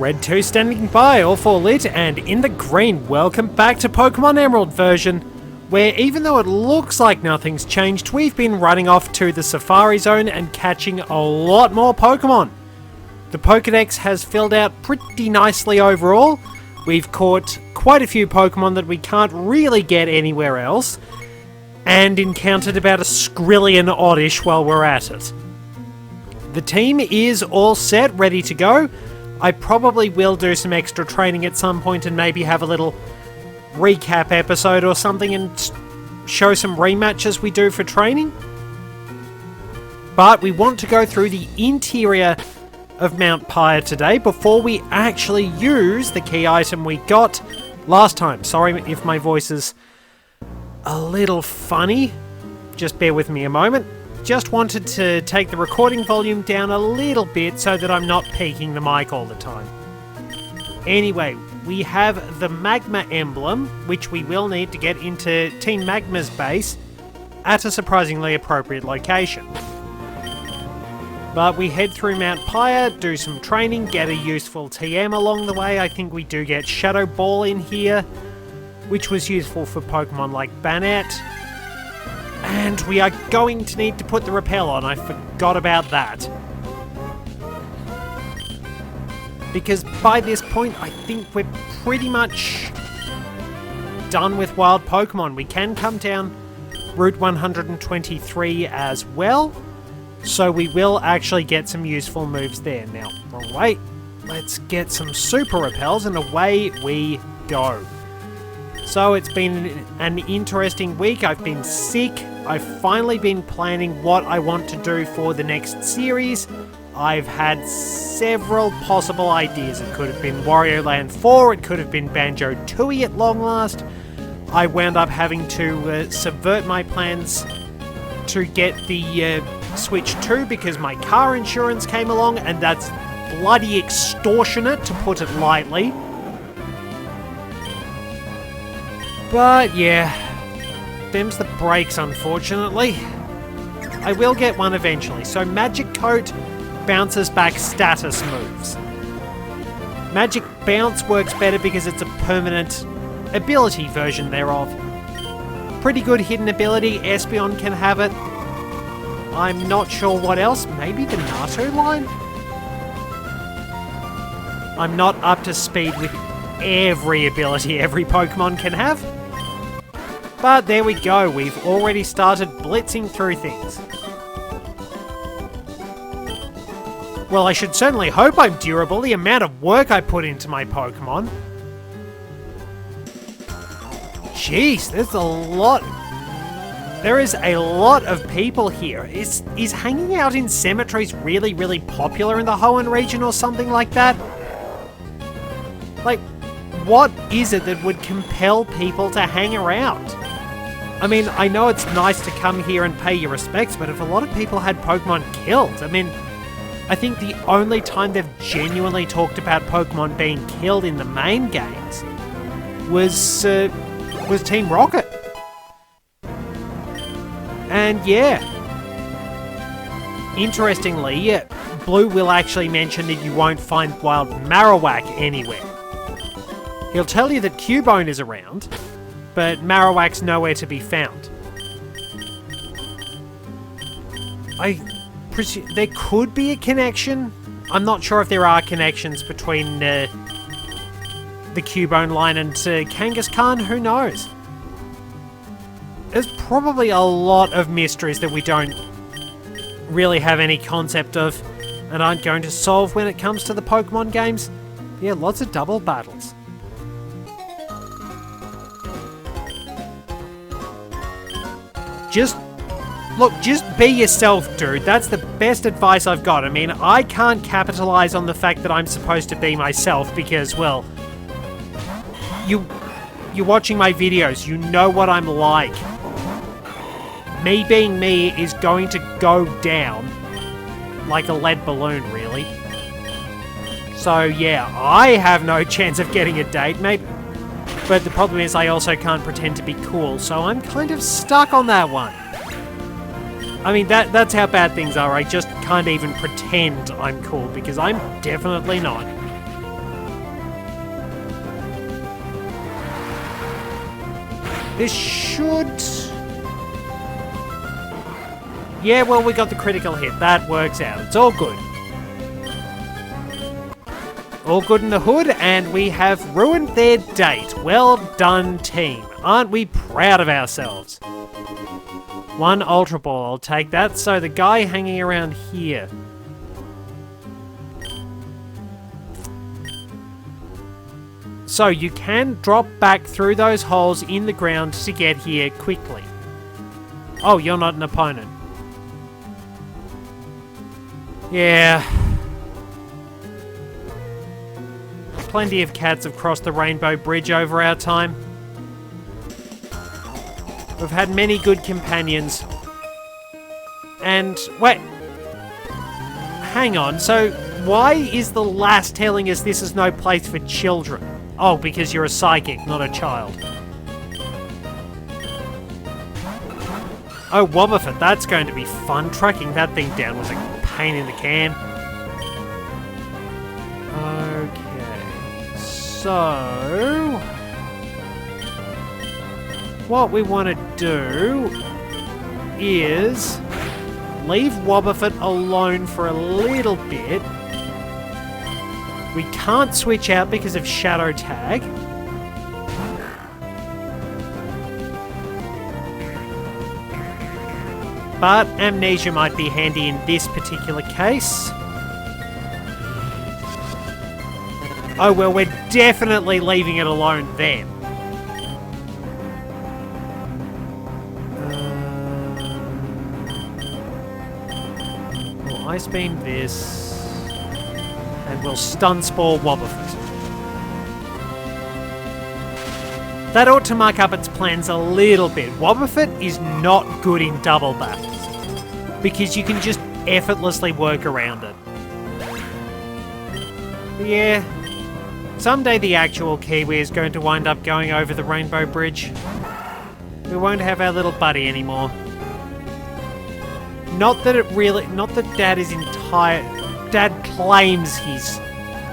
Red 2 standing by, all 4 lit, and in the green, welcome back to Pokemon Emerald version, where even though it looks like nothing's changed, we've been running off to the Safari Zone and catching a lot more Pokemon. The Pokedex has filled out pretty nicely overall. We've caught quite a few Pokemon that we can't really get anywhere else, and encountered about a skrillion oddish while we're at it. The team is all set, ready to go. I probably will do some extra training at some point and maybe have a little recap episode or something and show some rematches we do for training. But we want to go through the interior of Mount Pyre today before we actually use the key item we got last time. Sorry if my voice is a little funny. Just bear with me a moment. Just wanted to take the recording volume down a little bit so that I'm not peaking the mic all the time. Anyway, we have the Magma emblem, which we will need to get into Team Magma's base at a surprisingly appropriate location. But we head through Mount Pyre, do some training, get a useful TM along the way. I think we do get Shadow Ball in here, which was useful for Pokemon like Banette. And we are going to need to put the repel on. I forgot about that. Because by this point, I think we're pretty much done with wild Pokemon. We can come down Route 123 as well. So we will actually get some useful moves there. Now, wait. Let's get some super repels and away we go. So it's been an interesting week. I've been sick. I've finally been planning what I want to do for the next series. I've had several possible ideas. It could have been Wario Land 4, it could have been Banjo-Tooie at long last. I wound up having to subvert my plans to get the Switch 2 because my car insurance came along, and that's bloody extortionate, to put it lightly. But yeah, them's the breaks, unfortunately. I will get one eventually. So Magic Coat bounces back status moves. Magic Bounce works better because it's a permanent ability version thereof. Pretty good hidden ability. Espeon can have it. I'm not sure what else. Maybe the Nato line? I'm not up to speed with every ability every Pokemon can have. But there we go, we've already started blitzing through things. Well, I should certainly hope I'm durable, the amount of work I put into my Pokemon. Jeez, there's a lot. There is a lot of people here. Is hanging out in cemeteries really, really popular in the Hoenn region or something like that? Like, what is it that would compel people to hang around? I mean, I know it's nice to come here and pay your respects, but if a lot of people had Pokemon killed, I mean, I think the only time they've genuinely talked about Pokemon being killed in the main games was Team Rocket. And yeah, interestingly, Blue will actually mention that you won't find wild Marowak anywhere. He'll tell you that Cubone is around, but Marowak's nowhere to be found. I presume there could be a connection. I'm not sure if there are connections between the Cubone line and Kangaskhan. Who knows? There's probably a lot of mysteries that we don't really have any concept of and aren't going to solve when it comes to the Pokemon games. Yeah, lots of double battles. Just be yourself, dude. That's the best advice I've got. I mean, I can't capitalize on the fact that I'm supposed to be myself because, well, you're watching my videos. You know what I'm like. Me being me is going to go down like a lead balloon, really. So, yeah, I have no chance of getting a date, mate. But the problem is I also can't pretend to be cool, so I'm kind of stuck on that one. I mean, that's how bad things are. I just can't even pretend I'm cool, because I'm definitely not. This should... Yeah, well, we got the critical hit. That works out. It's all good. All good in the hood, and we have ruined their date. Well done, team. Aren't we proud of ourselves? 1 Ultra Ball, I'll take that. So the guy hanging around here. So you can drop back through those holes in the ground to get here quickly. Oh, you're not an opponent. Yeah. Plenty of cats have crossed the Rainbow Bridge over our time. We've had many good companions. And, wait. Hang on, so why is the lass telling us this is no place for children? Oh, because you're a psychic, not a child. Oh, Wobbuffet, that's going to be fun. Tracking that thing down was a pain in the can. Okay, so... what we want to do is leave Wobbuffet alone for a little bit. We can't switch out because of Shadow Tag. But Amnesia might be handy in this particular case. Oh, well, we're definitely leaving it alone then. We'll Ice Beam this. And we'll Stun Spore Wobbuffet. That ought to muck up its plans a little bit. Wobbuffet is not good in double battles, because you can just effortlessly work around it. But yeah, someday the actual Kiwi is going to wind up going over the Rainbow Bridge. We won't have our little buddy anymore. Not that Dad is Dad claims he's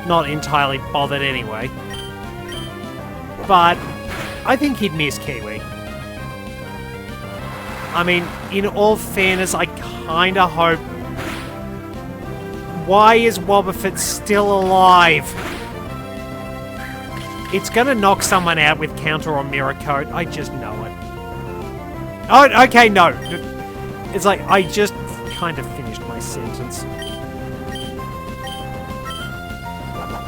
not entirely bothered anyway. But I think he'd miss Kiwi. I mean, in all fairness, I kinda hope... Why is Wobbuffet still alive? It's gonna knock someone out with Counter or Mirror Coat. I just know it. Oh, okay, no. It's like, I just kind of finished my sentence.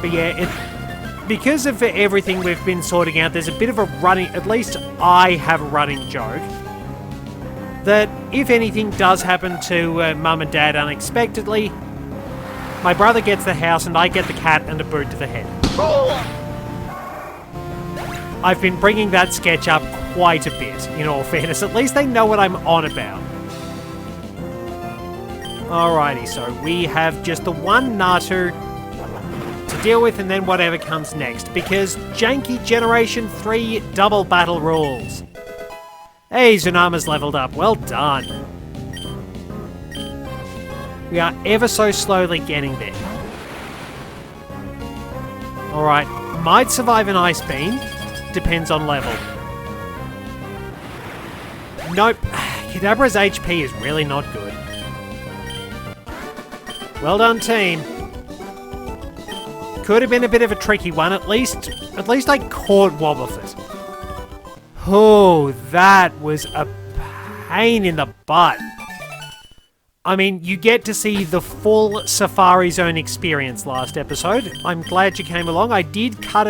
But yeah, because of everything we've been sorting out, there's a bit of a running... At least I have a running joke. That if anything does happen to Mum and Dad unexpectedly, my brother gets the house and I get the cat and a boot to the head. I've been bringing that sketch up quite a bit, in all fairness. At least they know what I'm on about. Alrighty, so we have just the one Natu to deal with, and then whatever comes next, because janky Generation 3 double battle rules. Hey, Zunama's leveled up. Well done. We are ever so slowly getting there. Alright, might survive an Ice Beam. Depends on level. Nope. Kadabra's HP is really not good. Well done, team. Could have been a bit of a tricky one. At least I caught Wobbuffet. Oh, that was a pain in the butt. I mean, you get to see the full Safari Zone experience last episode. I'm glad you came along. I did cut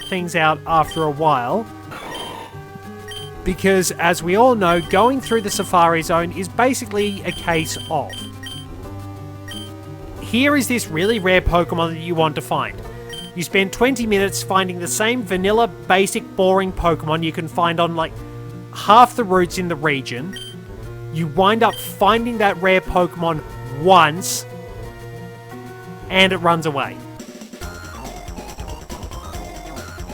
things out after a while. Because, as we all know, going through the Safari Zone is basically a case of... Here is this really rare Pokemon that you want to find. You spend 20 minutes finding the same vanilla, basic, boring Pokemon you can find on, like, half the routes in the region. You wind up finding that rare Pokemon once, and it runs away.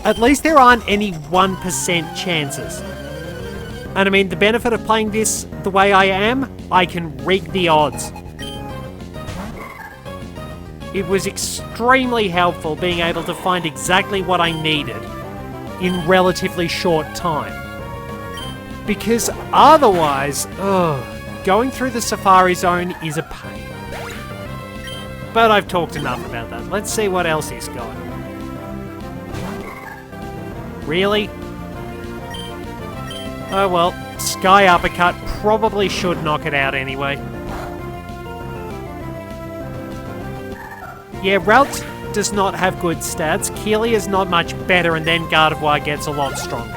At least there aren't any 1% chances. And I mean, the benefit of playing this the way I am, I can rig the odds. It was extremely helpful being able to find exactly what I needed in relatively short time. Because otherwise, going through the Safari Zone is a pain. But I've talked enough about that. Let's see what else he's got. Really? Oh well, Sky Uppercut probably should knock it out anyway. Yeah, Route does not have good stats. Keely is not much better, and then Gardevoir gets a lot stronger.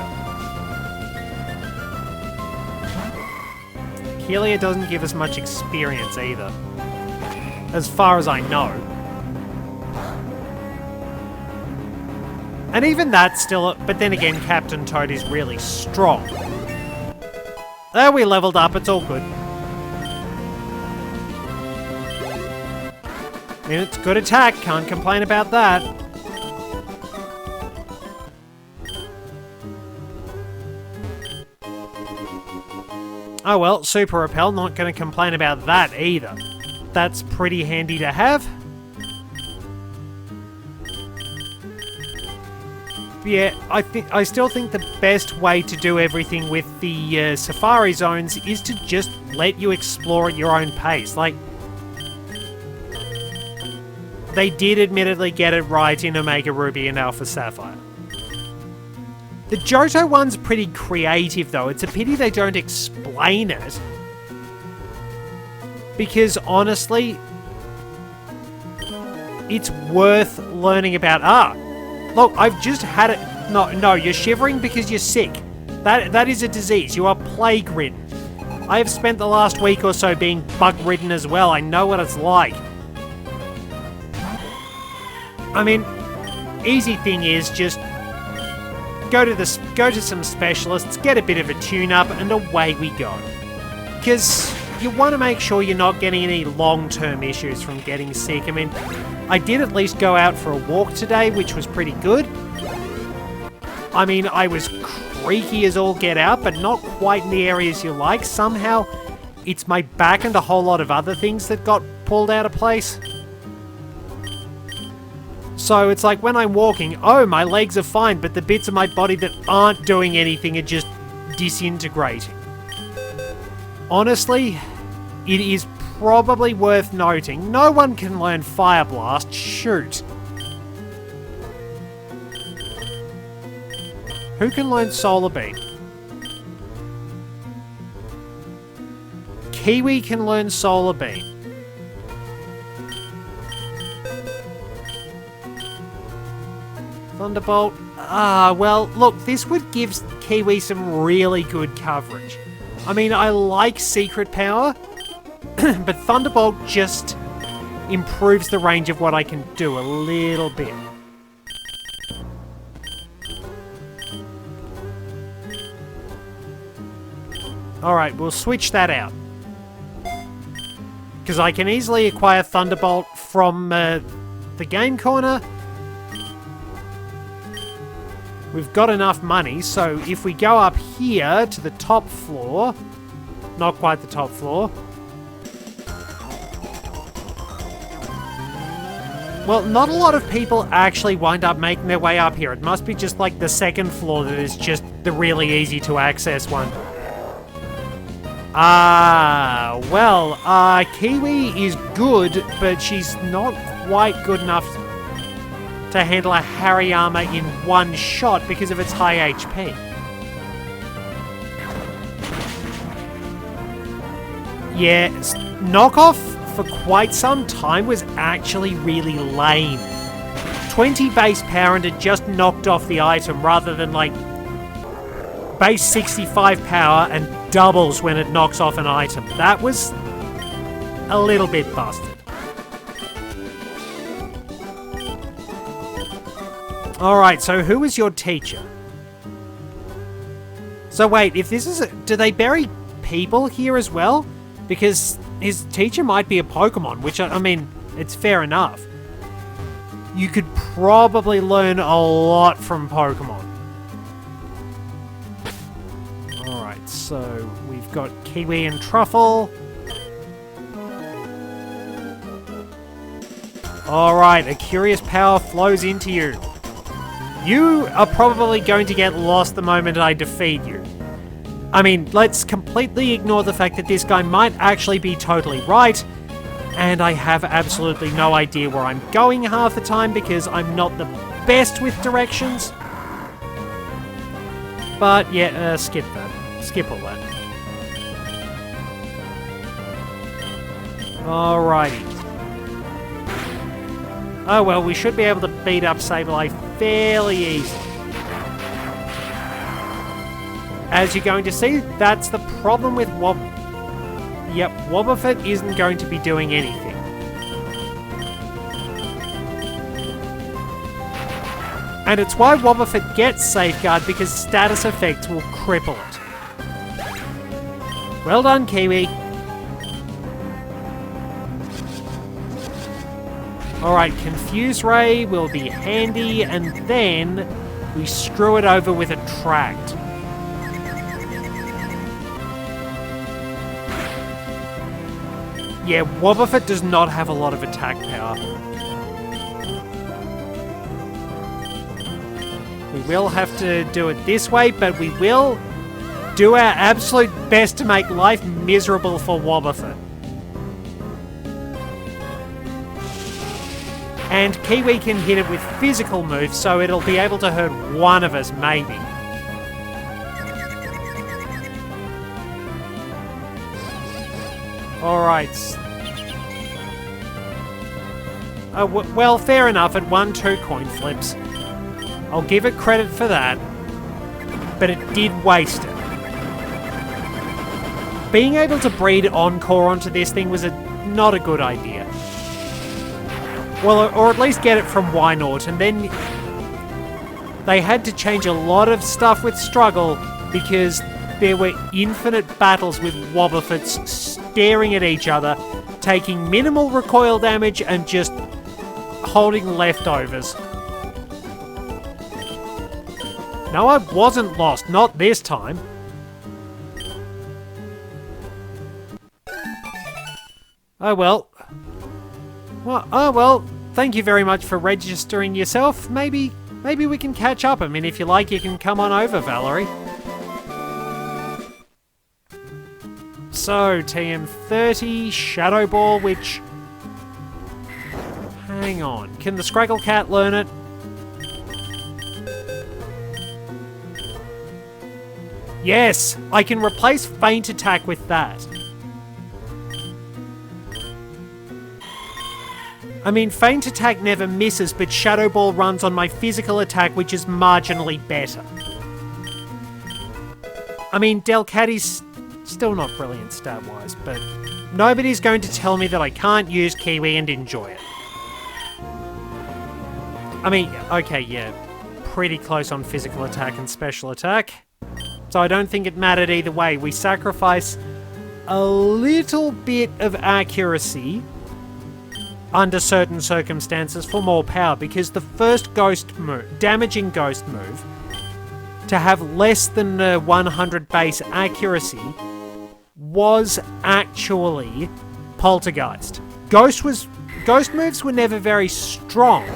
Kelia doesn't give us much experience either, as far as I know. And even that's still... But then again, Captain Toad is really strong. There, we leveled up, it's all good. And it's good attack, can't complain about that. Oh well, Super Repel, not going to complain about that either. That's pretty handy to have. Yeah, I still think the best way to do everything with the Safari Zones is to just let you explore at your own pace. Like, they did admittedly get it right in Omega Ruby and Alpha Sapphire. The Johto one's pretty creative though. It's a pity they don't explain it. Because honestly, it's worth learning about. Look, I've just had it. No, you're shivering because you're sick. That is a disease. You are plague-ridden. I have spent the last week or so being bug-ridden as well. I know what it's like. I mean, easy thing is just go to some specialists, get a bit of a tune-up, and away we go. Because you want to make sure you're not getting any long-term issues from getting sick. I mean, I did at least go out for a walk today, which was pretty good. I mean, I was creaky as all get out, but not quite in the areas you like. Somehow, it's my back and a whole lot of other things that got pulled out of place. So it's like when I'm walking, oh, my legs are fine, but the bits of my body that aren't doing anything are just disintegrating. Honestly, it is probably worth noting, no one can learn Fire Blast, shoot. Who can learn Solar Beam? Kiwi can learn Solar Beam. Thunderbolt. Well, look, this would give Kiwi some really good coverage. I mean, I like Secret Power, but Thunderbolt just improves the range of what I can do a little bit. Alright, we'll switch that out. Because I can easily acquire Thunderbolt from the game corner. We've got enough money, so if we go up here to the top floor... Not quite the top floor. Well, not a lot of people actually wind up making their way up here. It must be just like the second floor that is just the really easy to access one. Kiwi is good, but she's not quite good enough to handle a Hariyama in one shot because of its high HP. Yeah, knockoff for quite some time was actually really lame. 20 base power and it just knocked off the item rather than like base 65 power and doubles when it knocks off an item. That was a little bit busted. Alright, so who was your teacher? So wait, if this is do they bury people here as well? Because his teacher might be a Pokemon, which, I mean, it's fair enough. You could probably learn a lot from Pokemon. Alright, so we've got Kiwi and Truffle. Alright, a Curious Power flows into you. You are probably going to get lost the moment I defeat you. I mean, let's completely ignore the fact that this guy might actually be totally right, and I have absolutely no idea where I'm going half the time because I'm not the best with directions. But yeah, skip that. Skip all that. Alrighty. Oh well, we should be able to beat up Sableye fairly easy. As you're going to see, that's the problem with Yep, Wobbuffet isn't going to be doing anything. And it's why Wobbuffet gets Safeguard, because status effects will cripple it. Well done, Kiwi. Alright, Confuse Ray will be handy, and then we screw it over with Attract. Yeah, Wobbuffet does not have a lot of attack power. We will have to do it this way, but we will do our absolute best to make life miserable for Wobbuffet. And Kiwi can hit it with physical moves, so it'll be able to hurt one of us, maybe. Alright. Well, fair enough, it won 2 coin flips. I'll give it credit for that. But it did waste it. Being able to breed Encore onto this thing was not a good idea. Well, or at least get it from Wynort, and then they had to change a lot of stuff with Struggle because there were infinite battles with Wobbuffets staring at each other, taking minimal recoil damage and just holding leftovers. No, I wasn't lost. Not this time. Oh well. Oh well, thank you very much for registering yourself. Maybe we can catch up. I mean, if you like, you can come on over, Valerie. So, TM30, Shadow Ball, which... Hang on. Can the Scraggle Cat learn it? Yes! I can replace Feint Attack with that. I mean, Feint Attack never misses, but Shadow Ball runs on my physical attack, which is marginally better. I mean, Delcatty's still not brilliant stat-wise, but nobody's going to tell me that I can't use Kiwi and enjoy it. I mean, okay, yeah, pretty close on physical attack and special attack. So I don't think it mattered either way. We sacrifice a little bit of accuracy under certain circumstances for more power, because the first ghost move, damaging ghost move, to have less than 100 base accuracy was actually Poltergeist. Ghost moves were never very strong,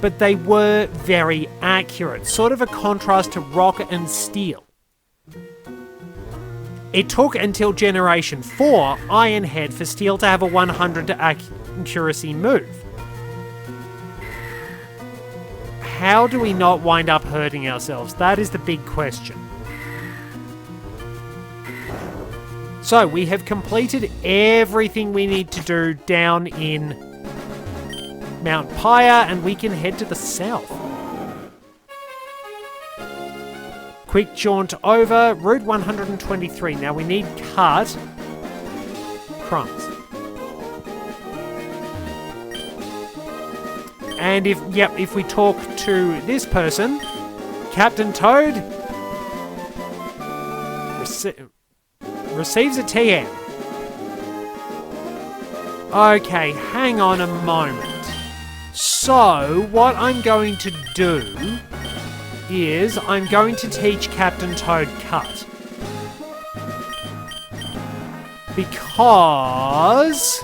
but they were very accurate, sort of a contrast to Rock and Steel. It took until Generation 4 Ironhead for Steel to have a 100 accuracy move. How do we not wind up hurting ourselves? That is the big question. So, we have completed everything we need to do down in Mount Pyre, and we can head to the south. Quick jaunt over, Route 123. Now we need Cart. Crumbs. And if we talk to this person, Captain Toad receives a TM. Okay, hang on a moment. So, what I'm going to do is I'm going to teach Captain Toad Cut. Because...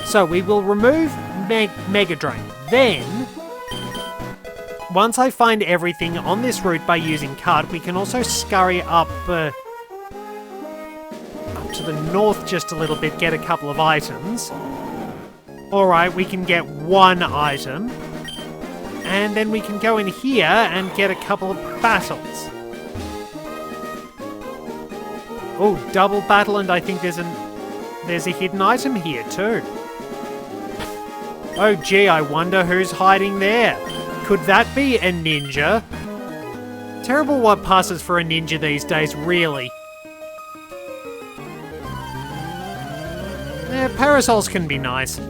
So we will remove Mega Drain. Then once I find everything on this route by using cart, we can also scurry up to the north just a little bit, get a couple of items. Alright, we can get one item. And then we can go in here and get a couple of battles. Oh, double battle, and I think there's a hidden item here too. Oh gee, I wonder who's hiding there. Could that be a ninja? Terrible what passes for a ninja these days, really. Parasols can be nice.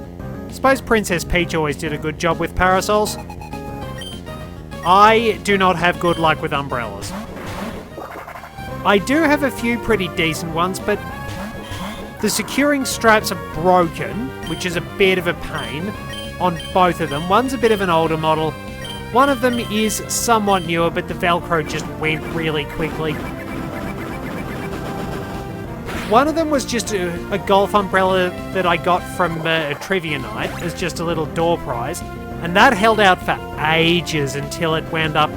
Suppose Princess Peach always did a good job with parasols. I do not have good luck with umbrellas. I do have a few pretty decent ones, but the securing straps are broken, which is a bit of a pain on both of them. One's a bit of an older model. One of them is somewhat newer, but the Velcro just went really quickly. One of them was just a golf umbrella that I got from a trivia night as just a little door prize, and that held out for ages until it wound up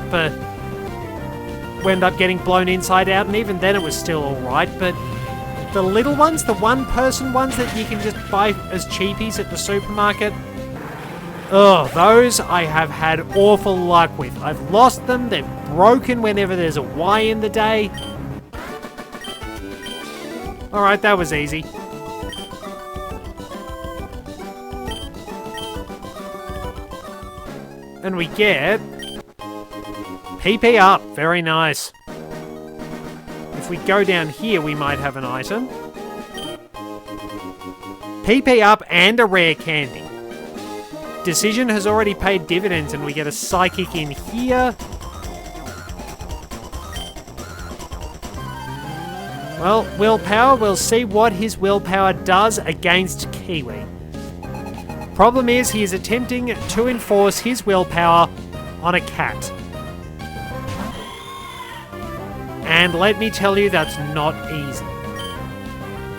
getting blown inside out, and even then it was still alright. But the little ones, the one-person ones that you can just buy as cheapies at the supermarket, ugh, those I have had awful luck with. I've lost them, they're broken whenever there's a Y in the day. Alright, that was easy. And we get PP up, very nice. If we go down here, we might have an item. PP up and a rare candy. Decision has already paid dividends, and we get a psychic in here. Well, willpower, we'll see what his willpower does against Kiwi. Problem is, he is attempting to enforce his willpower on a cat. And let me tell you, that's not easy.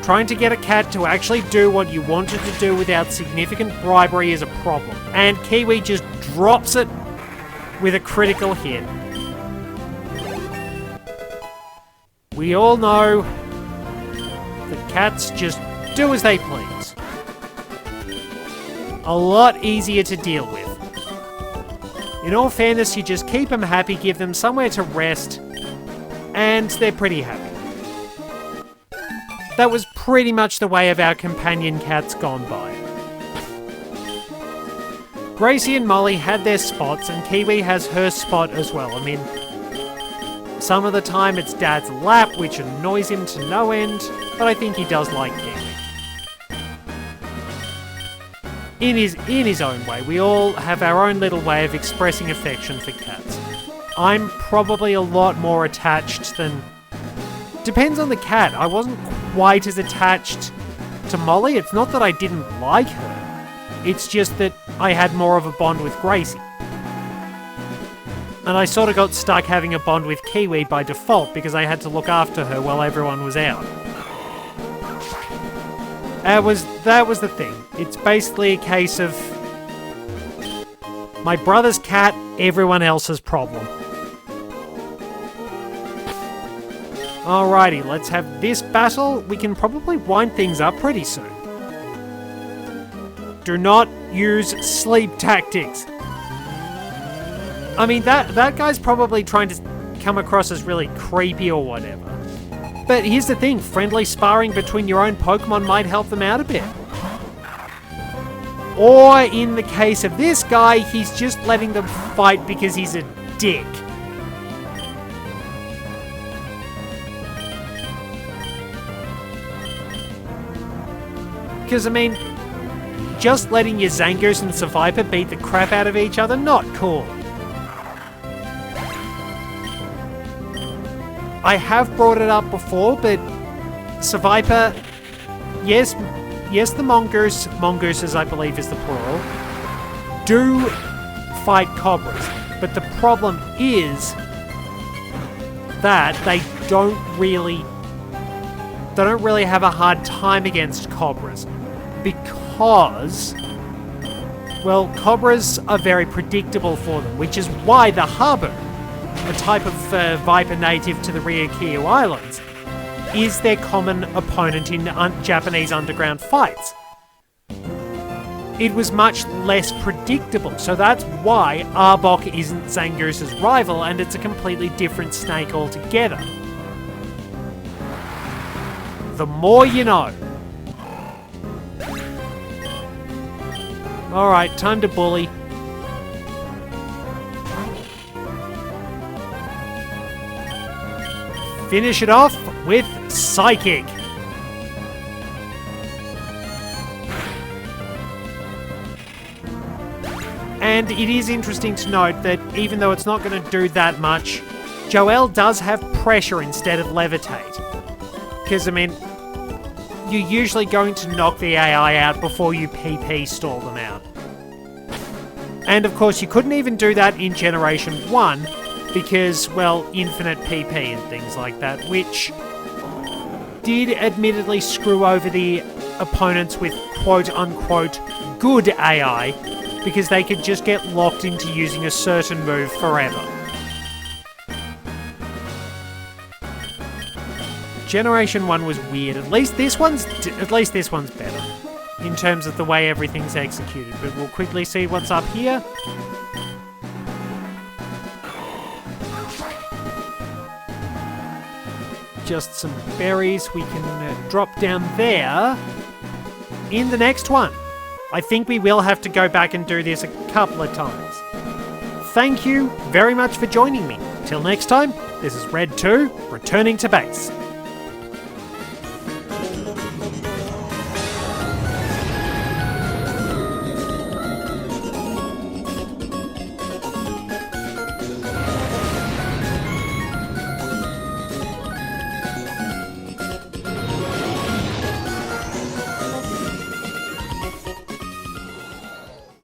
Trying to get a cat to actually do what you want it to do without significant bribery is a problem. And Kiwi just drops it with a critical hit. We all know that cats just do as they please. A lot easier to deal with. In all fairness, you just keep them happy, give them somewhere to rest, and they're pretty happy. That was pretty much the way of our companion cats gone by. Gracie and Molly had their spots, and Kiwi has her spot as well. I mean, some of the time it's Dad's lap, which annoys him to no end, but I think he does like Kiwi. In his own way. We all have our own little way of expressing affection for cats. I'm probably a lot more attached than... Depends on the cat. I wasn't quite as attached to Molly. It's not that I didn't like her. It's just that I had more of a bond with Gracie. And I sort of got stuck having a bond with Kiwi by default because I had to look after her while everyone was out. That was the thing. It's basically a case of my brother's cat, everyone else's problem. Alrighty, let's have this battle. We can probably wind things up pretty soon. Do not use sleep tactics. I mean, that guy's probably trying to come across as really creepy or whatever. But here's the thing, friendly sparring between your own Pokemon might help them out a bit. Or in the case of this guy, he's just letting them fight because he's a dick. Because, I mean, just letting your Zangoose and Seviper beat the crap out of each other, not cool. I have brought it up before, but Seviper, yes, the mongooses I believe is the plural, do fight cobras, but the problem is that they don't really have a hard time against cobras because well, cobras are very predictable for them, which is why the habu, a type of viper native to the Ryukyu Islands, is their common opponent in Japanese underground fights. It was much less predictable, so that's why Arbok isn't Zangoose' rival, and it's a completely different snake altogether. The more you know. Alright, time to bully. Finish it off with Psychic. And it is interesting to note that even though it's not going to do that much, Joel does have pressure instead of levitate. Because, I mean, you're usually going to knock the AI out before you PP stall them out. And of course, you couldn't even do that in Generation 1 because, well, infinite PP and things like that, which did admittedly screw over the opponents with quote-unquote good AI, because they could just get locked into using a certain move forever. Generation 1 was weird. At least this one's better in terms of the way everything's executed. But we'll quickly see what's up here. Just some berries we can drop down there. In the next one. I think we will have to go back and do this a couple of times. Thank you very much for joining me. Till next time, this is Red 2, returning to base.